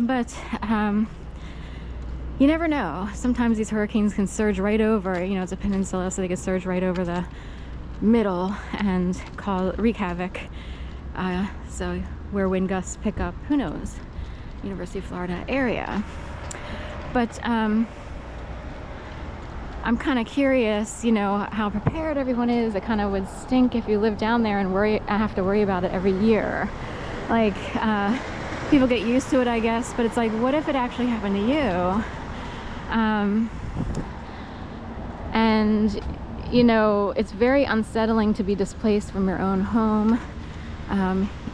But you never know. Sometimes these hurricanes can surge right over, it's a peninsula, so they can surge right over the middle and wreak havoc. So where wind gusts pick up, who knows? University of Florida area. But I'm kind of curious, how prepared everyone is. It kind of would stink if you live down there and have to worry about it every year. Like, people get used to it, I guess, but it's like, what if it actually happened to you? And it's very unsettling to be displaced from your own home.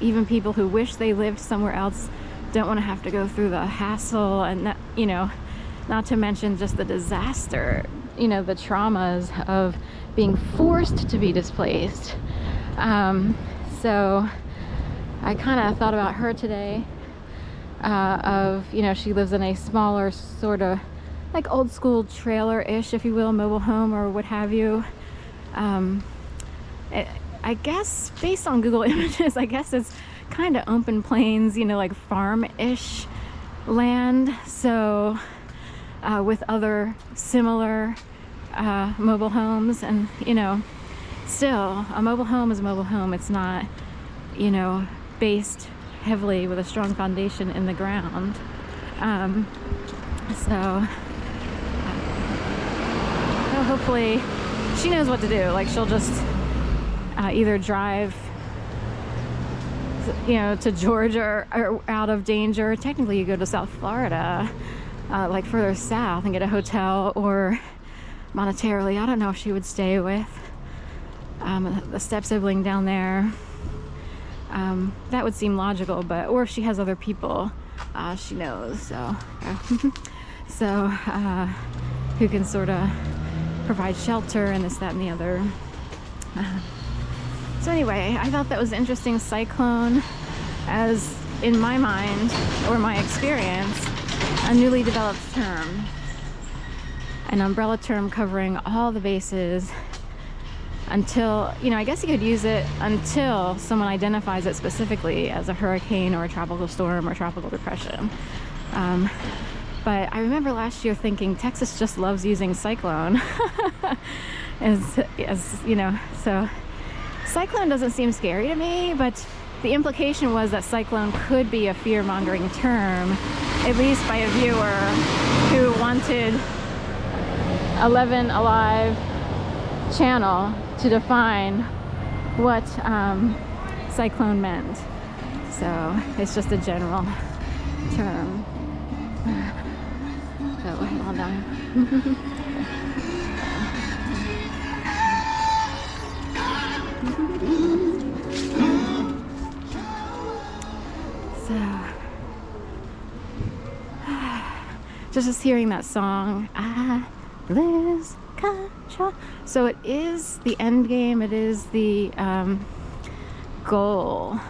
Even people who wish they lived somewhere else don't want to have to go through the hassle, and that, not to mention just the disaster, the traumas of being forced to be displaced. So I kind of thought about her today, she lives in a smaller sort of like old school trailer-ish, if you will, mobile home or what have you. I guess based on Google Images, I guess it's kind of open plains, like farm-ish land. So with other similar mobile homes, and still a mobile home is a mobile home. It's not based heavily with a strong foundation in the ground. So hopefully she knows what to do. Like, she'll just either drive to Georgia or out of danger. Technically you go to South Florida, like further south, and get a hotel, or monetarily, I don't know if she would stay with the step sibling down there. That would seem logical, or if she has other people she knows, so who can sort of provide shelter and this, that, and the other. So anyway, I thought that was interesting. Cyclone, as in my mind or my experience, a newly developed term, an umbrella term covering all the bases until, I guess you could use it until someone identifies it specifically as a hurricane or a tropical storm or tropical depression. But I remember last year thinking Texas just loves using cyclone as so cyclone doesn't seem scary to me, but the implication was that cyclone could be a fear-mongering term, at least by a viewer who wanted 11 Alive channel to define what cyclone meant. So it's just a general term. So well done. So just hearing that song, I lose control. So it is the end game. It is the goal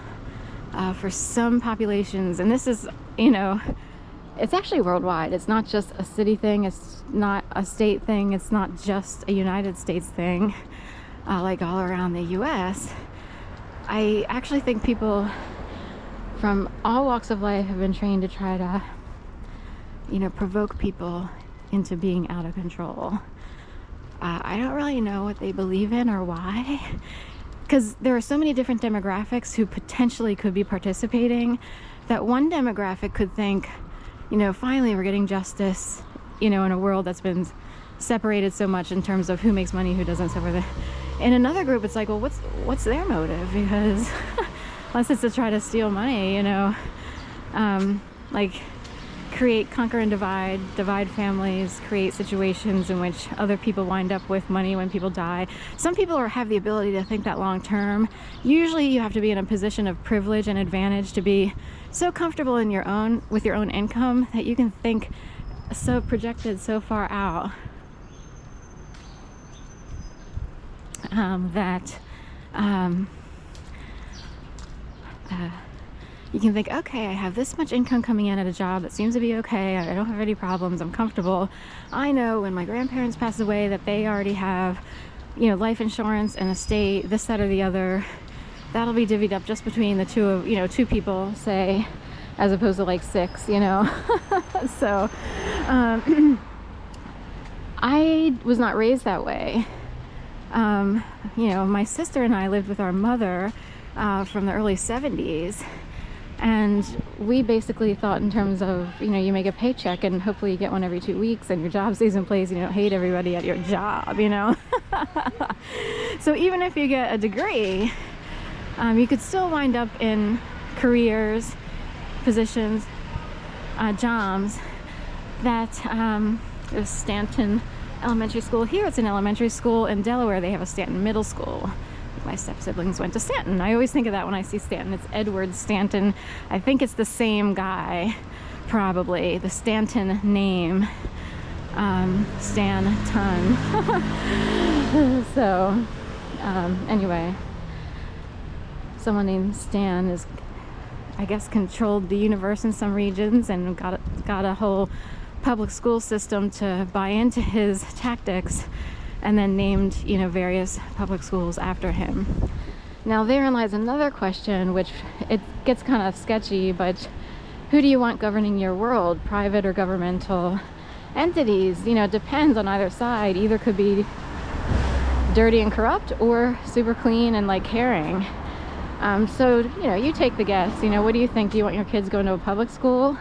for some populations, and this is, it's actually worldwide. It's not just a city thing. It's not a state thing. It's not just a United States thing, like all around the U.S. I actually think people from all walks of life have been trained to try to, provoke people into being out of control. I don't really know what they believe in or why, because there are so many different demographics who potentially could be participating, that one demographic could think, finally we're getting justice, in a world that's been separated so much in terms of who makes money, who doesn't. In another group, it's like, well, what's their motive? Because unless it's to try to steal money, like create, conquer, and divide families, create situations in which other people wind up with money when people die. Some people have the ability to think that long term. Usually you have to be in a position of privilege and advantage to be so comfortable with your own income that you can think so projected so far out that you can think, okay, I have this much income coming in at a job that seems to be okay. I don't have any problems. I'm comfortable. I know when my grandparents pass away that they already have, life insurance and estate, this, that, or the other. That'll be divvied up just between the two people, say. as opposed to like 6, you know. So I was not raised that way. You know, my sister and I lived with our mother from the early 70s, and we basically thought in terms of, you know, you make a paycheck and hopefully you get one every 2 weeks and your job stays in place and you don't hate everybody at your job, you know. So even if you get a degree, you could still wind up in careers, positions, jobs that there's Stanton Elementary School here. It's an elementary school. In Delaware they have a Stanton Middle School. My step-siblings went to Stanton. I always think of that when I see Stanton. It's Edward Stanton. I think it's the same guy, probably. The Stanton name. Stan-ton. So, anyway. Someone named Stan is, I guess, controlled the universe in some regions and got a whole public school system to buy into his tactics, and then named, you know, various public schools after him. Now therein lies another question, which it gets kind of sketchy, but who do you want governing your world, private or governmental entities? You know, it depends on either side. Either could be dirty and corrupt or super clean and like caring. So, you know, you take the guess. You know, what do you think? Do you want your kids going to a public school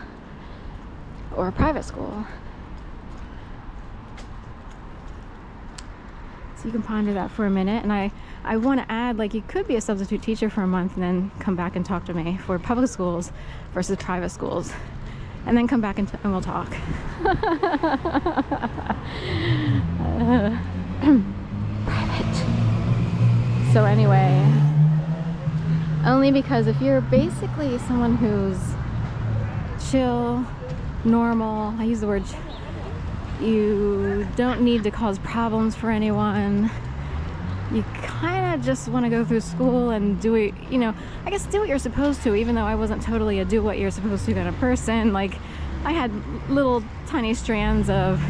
or a private school? So you can ponder that for a minute. And I want to add, like, you could be a substitute teacher for a month and then come back and talk to me for public schools versus private schools. And then come back and we'll talk. Private. So anyway, only because if you're basically someone who's chill, normal, I use the word, you don't need to cause problems for anyone, you kind of just want to go through school and do it, you know, I guess do what you're supposed to, even though I wasn't totally a do what you're supposed to kind of person. Like, I had little tiny strands of,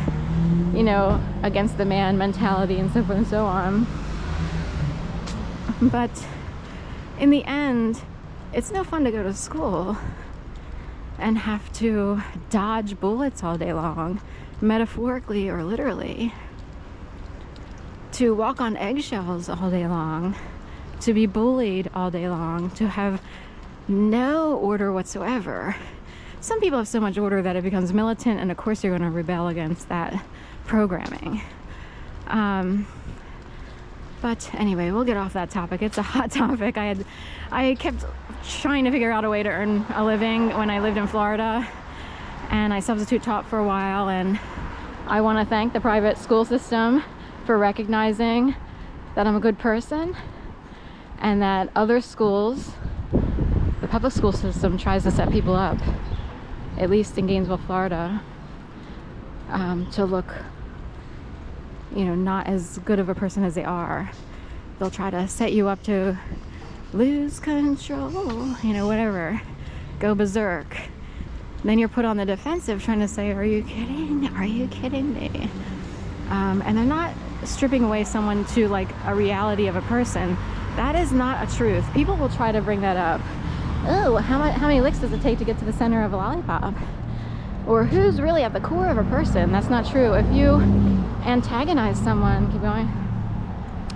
you know, against the man mentality and so forth and so on. But in the end, it's no fun to go to school and have to dodge bullets all day long, metaphorically or literally, to walk on eggshells all day long, to be bullied all day long, to have no order whatsoever. Some people have so much order that it becomes militant, and of course you're going to rebel against that programming. But anyway, we'll get off that topic. It's a hot topic. I kept trying to figure out a way to earn a living when I lived in Florida, and I substitute taught for a while, and I want to thank the private school system for recognizing that I'm a good person, and that other schools, the public school system, tries to set people up, at least in Gainesville, Florida, to look, you know, not as good of a person as they are. They'll try to set you up to lose control, you know, whatever, go berserk. Then you're put on the defensive trying to say, are you kidding? Are you kidding me? And they're not stripping away someone to like a reality of a person. That is not a truth. People will try to bring that up. Oh, how many licks does it take to get to the center of a lollipop? Or who's really at the core of a person? That's not true. If you antagonize someone, keep going.